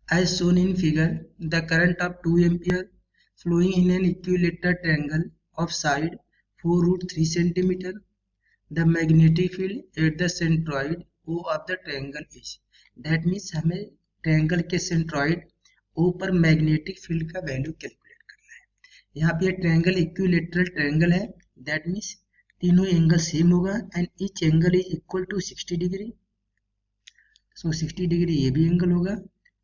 As shown in figure, the current of 2 ampere flowing in an equilateral triangle of side 4 root 3 centimeter. The magnetic field at the centroid O of the triangle is. That means हमें triangle के centroid O पर magnetic field का value calculate करना है। यहाँ पे ये triangle equilateral triangle है, दैट मीन्स तीनों एंगल सेम होगा and each angle is equal to 60 degree. So 60 degree ये भी एंगल होगा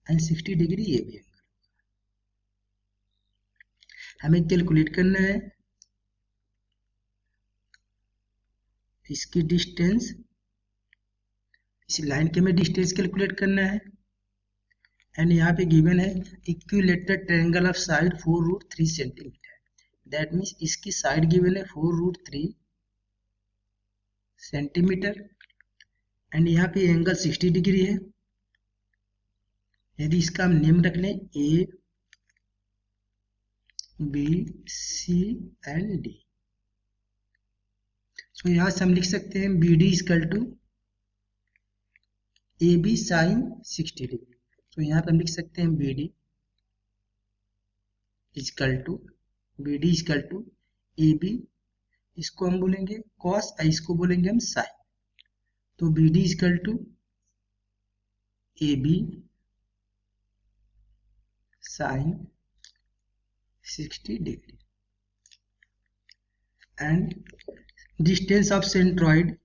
एंड 60 डिग्री ये भी एंगल। हमें कैलकुलेट करना है इसकी डिस्टेंस, इस लाइन के में डिस्टेंस कैलकुलेट करना है एंड यहाँ पे गिवन है equilateral triangle of side 4 root 3 centimetre. That means इसकी साइड गिवन है 4 रूट 3 सेंटीमीटर एंड यहाँ पे एंगल 60 डिग्री है। यदि इसका हम नेम रख लें A B C and D, so यहाँ से हम लिख सकते हैं B D is equal to A B sine 60 degree. तो यहाँ पर हम लिख सकते हैं B D is equal to A B, इसको हम बोलेंगे कॉस, इसको बोलेंगे हम साइन। तो B D is equal to A B sine 60 degree and distance of centroid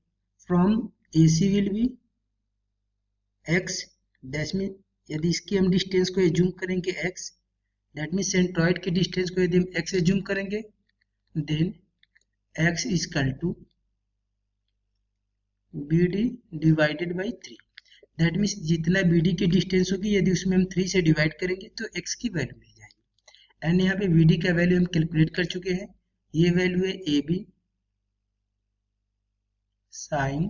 from AC will be x। That mean यदि इसकी हम डिस्टेंस को एज्यूम करेंगे x, दैट मीन सेंट्रॉइड की डिस्टेंस को यदि हम x एज्यूम करेंगे then x equal to B D divided by 3। That means जितना बी डी की डिस्टेंस होगी यदि उसमें हम 3 से डिवाइड करेंगे तो x की वैल्यू मिल जाएगी। एंड यहाँ पे बी डी का वैल्यू हम कैलकुलेट कर चुके हैं, ये वैल्यू है A B sine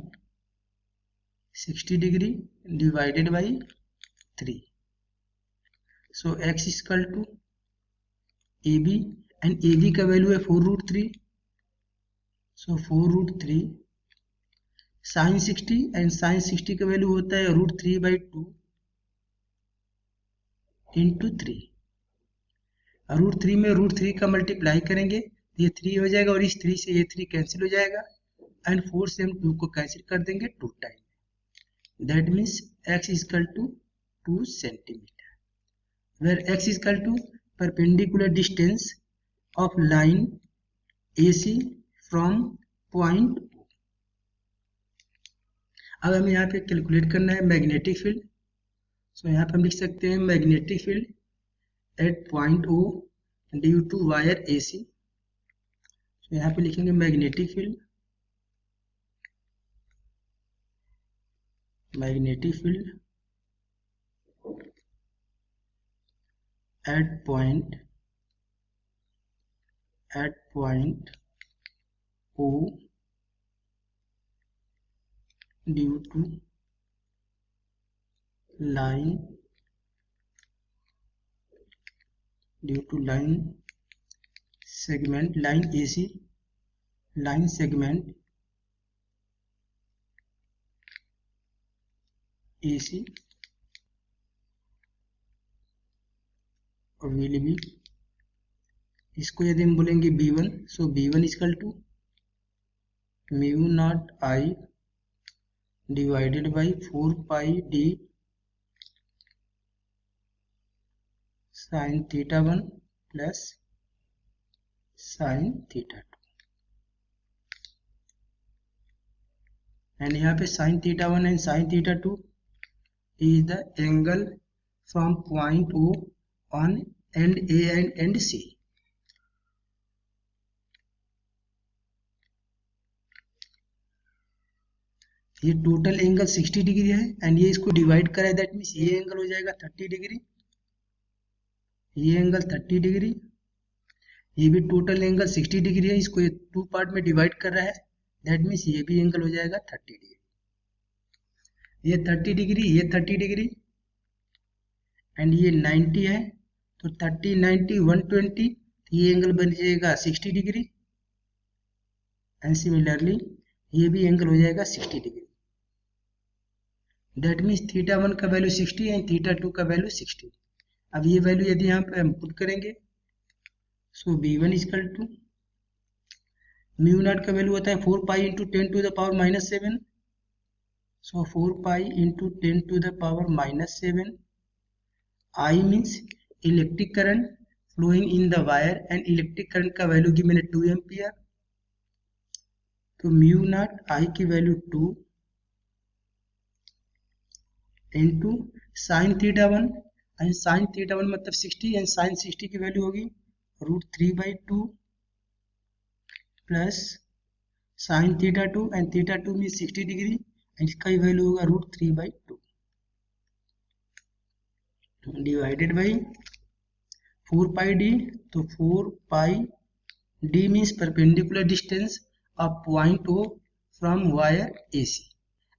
60 degree divided by 3। So x equal to A B and A B का वैल्यू है 4 root 3। So 4 root 3 sine 60 and sine 60 का वैल्यू होता है रूट 3/2 इंटू 3। रूट 3 में रूट 3 का मल्टीप्लाई करेंगे ये 3 हो जाएगा और इस 3 से ये 3 कैंसिल हो जाएगा एंड 4 से हम 2 को कैंसिल कर देंगे 2 time. That means x equal to 2 centimetre, where x equal to perpendicular distance of line AC from point. अब हमें यहाँ पे कैलकुलेट करना है मैग्नेटिक फील्ड। सो यहाँ पे हम लिख सकते हैं magnetic field at point O due to wire AC। So यहाँ पे लिखेंगे magnetic field at point O due to line segment line AC line segment AC और will be, इसको यदि हम बोलेंगे B1, so B1 equal to mu naught I divided by 4 pi D sine theta 1 plus sine theta 2। And यहाँ पे sine theta 1 and sine theta 2 is the angle from point O on end A and end C। ये total angle 60 degree है and ये इसको divide करा है, that means ये angle हो जाएगा 30 डिग्री, ये एंगल 30 डिग्री, ये भी टोटल एंगल 60 डिग्री है, इसको ये 2 पार्ट में डिवाइड कर रहा है, दैट मीन्स ये भी एंगल हो जाएगा 30 डिग्री। ये 30 डिग्री, ये 30 डिग्री एंड ये 90 है, तो 30 90 120, ये एंगल बन जाएगा 60 डिग्री एंड सिमिलरली ये भी एंगल हो जाएगा 60 डिग्री। दैट मीन्स थीटा 1 का वैल्यू 60 एंड थीटा 2 का वैल्यू 60। अब ये वैल्यू यदि यहाँ पे हम पुट करेंगे, so b1 equal to mu naught का वैल्यू होता है 4 pi into 10 to the power minus 7। So 4 pi into 10 to the power minus 7। I means electric current flowing in the wire and electric current का value की मैंने 2 ampere. तो mu naught I की value 2 into sine theta 1 and sine theta 1 मतलब 60 and sine 60 की value होगी √3/2 plus sine theta 2 and theta 2 में 60 degree and इसका वैल्यू होगा √3/2 डिवाइडेड बाई 4 पाई डी। तो 4 pi D means perpendicular distance of point O from wire AC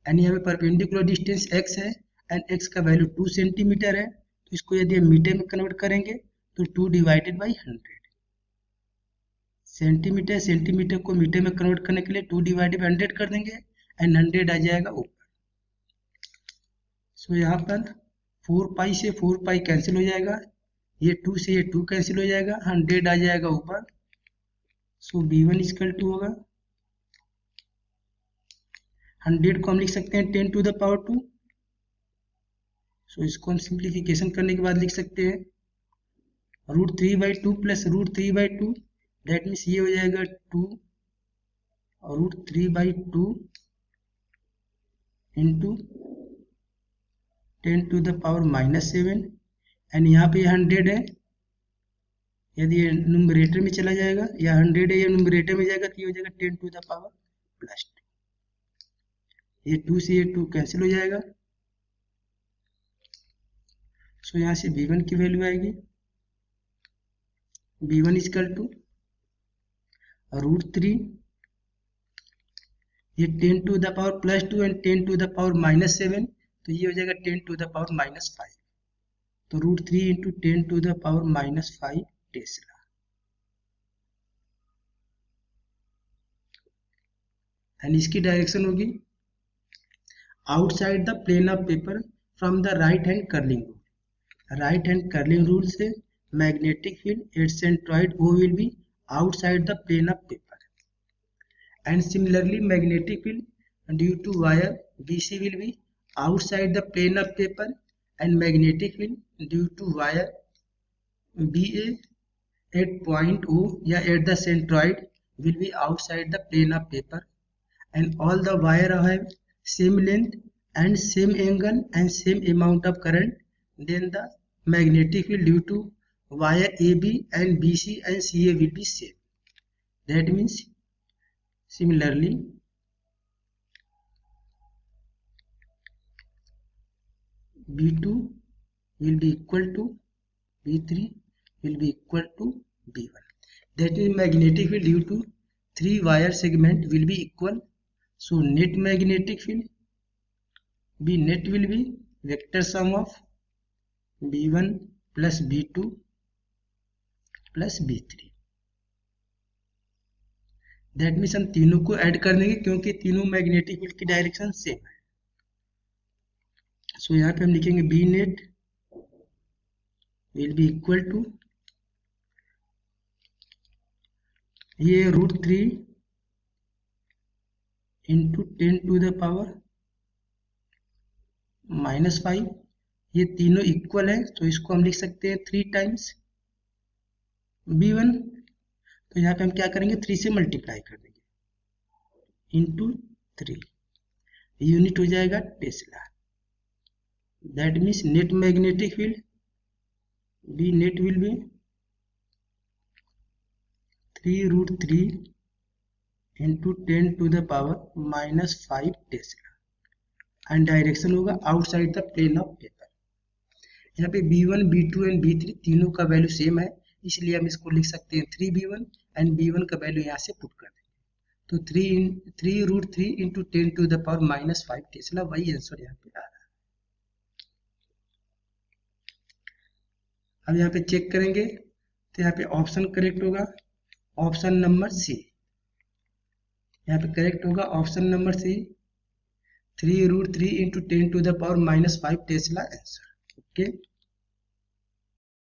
and यहाँ पे perpendicular distance x है एंड x का वैल्यू 2 सेंटीमीटर है। तो इसको यदि हम मीटर में कन्वर्ट करेंगे तो 2 डिवाइडेड बाई 100 सेंटीमीटर। सेंटीमीटर को मीटर में कन्वर्ट करने के लिए 2 डिवाइडेड बाई 100 कर देंगे एंड 100 आ जाएगा ऊपर। सो यहाँ पर 4 पाई से 4 पाई कैंसिल हो जाएगा, ये 2 से ये 2 कैंसिल हो जाएगा, 100 आ जाएगा ऊपर। सो b1 इक्वल टू होगा 100 को हम लिख सकते हैं 10 टू द पावर 2। सो इसको हम सिंप्लीफिकेशन करने के बाद लिख सकते हैं √3/2 प्लस √3/2 दैट मीन्स ये हो जाएगा 2 √3/2 into 10 to the power minus 7 and यहाँ पे 100 है, यदि ये न्यूमरेटर में चला जाएगा या 100 है ये न्यूमरेटर में जाएगा तो ये हो जाएगा 10 टू द पावर प्लस 2। ये 2 से ये 2 कैंसिल हो जाएगा। सो यहाँ से b1 की वैल्यू आएगी b1 इक्वल टू √3 ये 10 to the power plus 2 and 10 to the power minus 7 तो ये हो जाएगा 10 टू द पावर माइनस 5। तो √3 into 10 to the power minus 5 tesla. And इसकी डायरेक्शन होगी outside the plane of paper from the right hand curling rule. Right hand curling rule से magnetic field at centroid O will be outside the plane of paper and similarly magnetic field due to wire BC will be outside the plane of paper and magnetic field due to wire BA at point O या at the centroid will be outside the plane of paper and all the wire have same length and same angle and same amount of current, then the magnetic field due to wire AB and BC and CA will be same. That means similarly B2 will be equal to B3 will be equal to B1. That is magnetic field due to 3 wire segment will be equal. So net magnetic field B net will be vector sum of B1 plus B2 plus B3. That means हम तीनों को add कर देंगे क्योंकि तीनों magnetic field की direction same है। सो यहाँ पे हम लिखेंगे B net will be equal to ये √3 into 10 to the power minus 5, ये तीनों इक्वल है तो इसको हम लिख सकते हैं 3 टाइम्स B1। तो यहाँ पे हम क्या करेंगे 3 से मल्टीप्लाई कर देंगे इंटू 3, यूनिट हो जाएगा tesla. That means net magnetic field B net will be 3√3 into 10 to the power minus 5 tesla and direction होगा outside the plane of paper. यहाँ पे B1, B2 एंड B3 तीनों का वैल्यू सेम है इसलिए हम इसको लिख सकते हैं 3B1 एंड B1 का वैल्यू यहाँ से पुट कर देंगे तो 3√3 into 10 to the power minus 5 tesla, वही आंसर यहाँ पे आ रहा है। अब यहाँ पे चेक करेंगे तो यहाँ पे ऑप्शन करेक्ट होगा, ऑप्शन नंबर सी। यहाँ पे करेक्ट होगा option number C 3 root 3 into 10 to the power minus 5 Tesla answer. Okay.